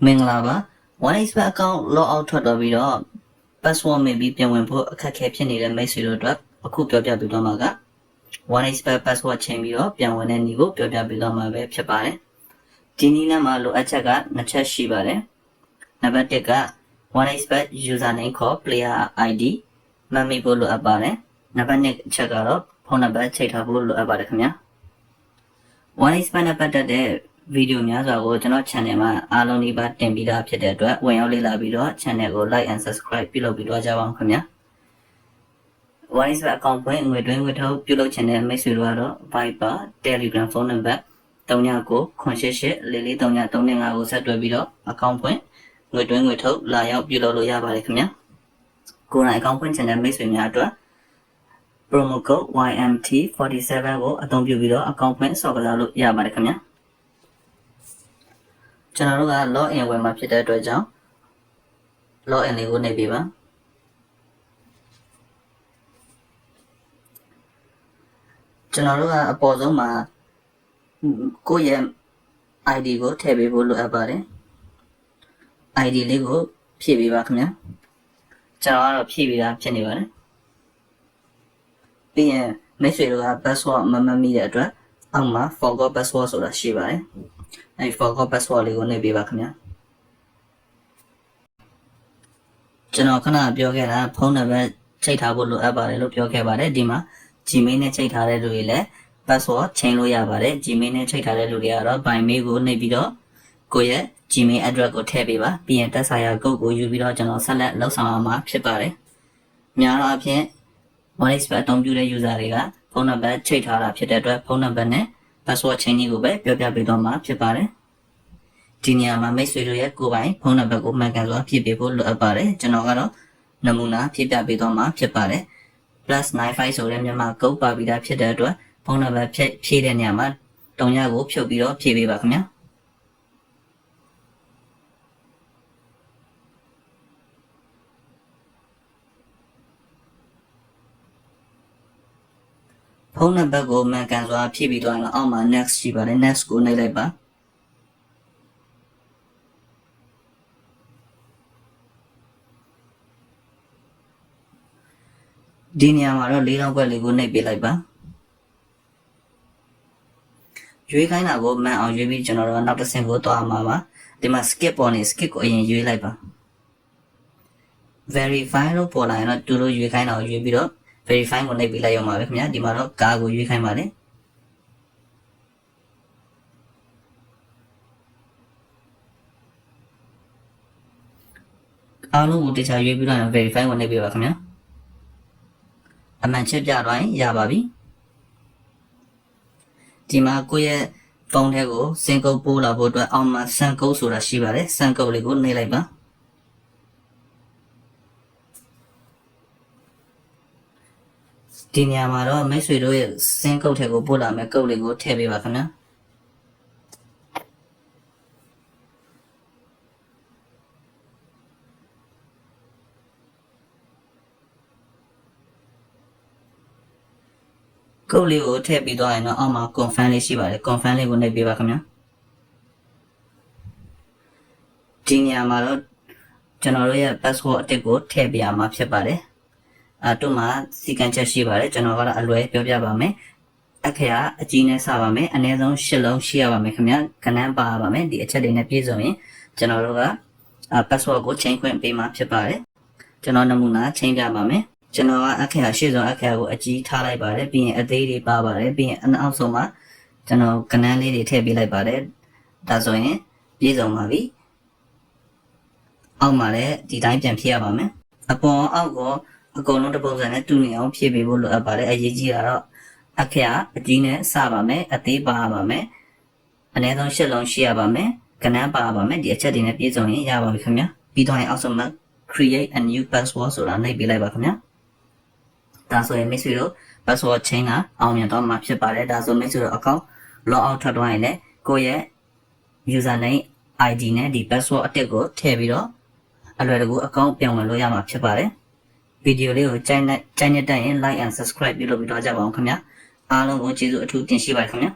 မင်္ဂလာပါ OneXpert account log out ထွက်တော့ပြီးတော့ password မိပြီးပြန်ဝင်ဖို့အခက်အခဲဖြစ်နေတဲ့မိတ်ဆွေတို့အတွက်အခုပြောပြပေးတော့မှာက OneXpert password ချိန်ပြီးတော့ပြန်ဝင်တဲ့နည်းကိုပြောပြပေးတော့မှာပဲဖြစ်ပါတယ်ဒီနည်းနဲ့မှာလိုအပ်ချက်က2ချက်ရှိပါတယ်နံပါတ်1က OneXpert username ခေါ် player ID မှတ်မိဖို့လိုအပ်ပါတယ်နံပါတ်2အချက်ကတော့ဖုန်းနံပါတ်ချိန်ထားဖို့လိုအပ်ပါတယ်ခင်ဗျာ OneXpert နဲ့ပတ်သက်တဲ့ဗီဒီယိုများစွာကိုကျွန်တော် channel မှာအားလုံးဒီပါတင်ပြီးသားဖြစ်တဲ့အတွက်ဝင်ရောက်လေ့လာပြီးတော့ channel ကို like and subscribe ပြုလုပ်ပြီးတော့ကြပါအောင်ခင်ဗျာ OneXpert account ဖွင့်ငွေသွင်းငွေထုတ်ပြုလုပ်ချင်တဲ့မိတ်ဆွေတို့ကတော့ Viber Telegram ဖုန်းနံပါတ်399888443935ကိုဆက်သွယ်ပြီးတော့ account ဖွင့်ငွေသွင်းငွေထုတ်လာရောက်ပြုလုပ်လို့ရပါတယ်ခင်ဗျာကိုယ်တိုင် account ဖွင့်ချင်တဲ့မိတ်ဆွေများအတွက် promo code YMT47 ကိုအသုံးပြုပြီးတော့ account ဖွင့်ဆော့ကစားလို့ရပါတယ်ခင်ဗျာကျွန်တော်တို့က log in ဝင်မှာဖြစ်တဲ့အတွက်ကြောင့် log in လေးကိုနှိပ်ပေးပါကျွန်တော်တို့ကအပေါ်ဆုံးမှာကိုယ့်ရဲ့ ID ကိုထည့်ပေးဖို့လိုအပ်ပါတယ် ID လေးကိုဖြည့်ပေးပါခင်ဗျာကျွန်တော်ကတော့ဖြည့်ပေးတာဖြစ်နေပါတယ်ပြီးရင်မိတ်ဆွေတို့က password မမှတ်မိတဲ့အတွက်အောက်မှာ forgot password ဆိုတာရှိပါတယ်အဲ forgot password လေးကိုနှိပ်ပေးပါခင်ဗျာကျွန်တော်ခဏပြောခဲ့တာဖုန်းနံပါတ်ချိန်ထားဖို့လိုအပ်ပါတယ်လို့ပြောခဲ့ပါတယ်ဒီမှာ Gmail နဲ့ချိန်ထားတဲ့လူတွေလည်း password ချိန်လို့ရပါတယ် Gmail နဲ့ချိန်ထားတဲ့လူတွေကတော့ by mail ကိုနှိပ်ပြီးတော့ကိုယ့်ရဲ့ Gmail address ကိုထည့်ပေးပါပြီးရင်တက်ဆိုင်ရာ code ကိုယူပြီးတော့ကျွန်တော်ဆက်လက်လုပ်ဆောင်အောင်မှာဖြစ်ပါတယ်များတော့အဖြစ် OneXpert အသုံးပြုတဲ့ user တွေကဖုန်းနံပါတ်ချိန်ထားတာဖြစ်တဲ့အတွက်ဖုန်းနံပါတ်နဲ့ password ချိန်ကြီးကိုပဲပြောပြပေးတော့မှာဖြစ်ပါတယ်ဒီနေရာမှာမိတ်ဆွေတို့ရဲ့ကိုယ်ပိုင်ဖုန်းနံပါတ်ကိုမှန်ကန်စွာဖြည့်ပေးဖို့လိုအပ်ပါတယ်ကျွန်တော်ကတော့နမူနာဖြည့်ပြပေးတော့မှာဖြစ်ပါတယ် +95 ဆိုတဲ့မြန်မာကုတ်ပါပြီးသားဖြစ်တဲ့အတွက်ဖုန်းနံပါတ်ဖြည့်တဲ့နေရာမှာတုံရကိုဖြုတ်ပြီးတော့ဖြည့်ပေးပါခင်ဗျာဖုန်းနံပါတ်ကိုမှန်ကန်စွာဖြည့်ပြီးတော့အောက်မှာ next ရှိပါတယ် next ကိုနှိပ်လိုက်ပါဒီနေရာမှာတော့လေးတောင်းခွက်လေးကိုနှိပ်ပေးလိုက်ပါရွေးခိုင်းတာကိုမှန်အောင်ရွေးပြီးကျွန်တော်တို့နောက်တစ်ဆင့်ကိုသွားမှာပါဒီမှာ skip ပေါ်နေ skip ကိုအရင်ရွေးလိုက်ပါ verify လို့ပေါ်လာရင်တော့သူတို့ရွေးခိုင်းတာကိုရွေးပြီးတော့ verify ကိုနှိပ်ပေးလိုက်ရမှာပဲခင်ဗျာဒီမှာတော့ကားကိုရွေးခိုင်းပါတယ်အားလုံးကိုတခြားရွေးပြီးတော့ verify ကိုနှိပ်ပေးပါခင်ဗျာအမှန်ချက်ပြတော့ရပါပြီဒီမှာကိုယ့်ရဲ့ဖုန်းထဲကိုစင်ကုတ်ပို့လာဖို့အတွက်အောက်မှာစံကုတ်ဆိုတာရှိပါတယ်စံကုတ်လေးကိုနှိပ်လိုက်ပါဒီနေရာမှာတော့မိတ်ဆွေတို့ရဲ့စင်ကုတ်ထဲကိုပို့လာမယ့်ကုတ်လေးကိုထည့်ပေးပါခင်ဗျာကုတ်လေးကိုထည့်ပြီးသွားရင်တော့အောက်မှာ confirm လေးရှိပါတယ် confirm လေးကိုနှိပ်ပေးပါခင်ဗျာဒီနေရာမှာတော့ကျွန်တော်တို့ရဲ့ password အတစ်ကိုထည့်ပြရမှာဖြစ်ပါတယ်တို့မှာစီကံချက်ရှိပါတယ်ကျွန်တော်ကတော့အလွယ်ပြောပြပါမယ်အခရာအကြီးနဲ့စပါမယ်အနည်းဆုံး8လုံးရှိရပါမယ်ခင်ဗျာကဏ္ဍပါပါမယ်ဒီအချက်တွေနဲ့ပြည့်စုံရင်ကျွန်တော်တို့ကpassword ကိုချိန်ခွင့်ပေးမှာဖြစ်ပါတယ်ကျွန်တော်နမူနာချိန်ပြပါမယ်ကျွန်တော်ကအခရာရှေ့ဆုံးအခရာကိုအကြီးထားလိုက်ပါတယ်ပြီးရင်အသေးတွေပါပါတယ်ပြီးရင်အနောက်ဆုံးမှာကျွန်တော်ကဏ္ဍလေးတွေထည့်ပေးလိုက်ပါတယ်ဒါဆိုရင်ပြည့်စုံပါပြီအောက်မှာလည်းဒီတိုင်းပြန်ဖြည့်ရပါမယ်အပေါ်အောက်ကိုအကုန်လုံးတစ်ပုံစံနဲ့တူနေအောင်ဖြည့်ပေးဖို့လိုအပ်ပါတယ်အရေးကြီးတာတော့အခရာအကြီးနဲ့စပါမယ်အသေးပါပါမယ်အနည်းဆုံး8လုံးရှိရပါမယ်ကဏ္ဍပါပါမယ်ဒီအချက်တွေနဲ့ပြည့်စုံရင်ရပါပြီခင်ဗျာပြီးတော့ရင်အောက်ဆုံးမှာ create a new password ဆိုတာနှိပ်ပေးလိုက်ပါခင်ဗျာဒါဆိုရင်မိတ်ဆွေတို့ password ချင်းကအောင်မြင်တော့မှာဖြစ်ပါတယ်ဒါဆိုမိတ်ဆွေတို့ account log out ထွက်သွားရင်လည်းကိုယ့်ရဲ့ username ID နဲ့ဒီ password အတစ်ကိုထည့်ပြီးတော့အလွယ်တကူ account ပြန်ဝင်လို့ရမှာဖြစ်ပါတယ်ဗီဒီယိုလေးကိုကြိုက်နေတဲ့ရင် like and subscribe ပြုလုပ်ပြီးတော့ကြပါအောင်ခင်ဗျာအားလုံးကိုကျေးဇူးအထူးတင်ရှိပါတယ်ခင်ဗျာ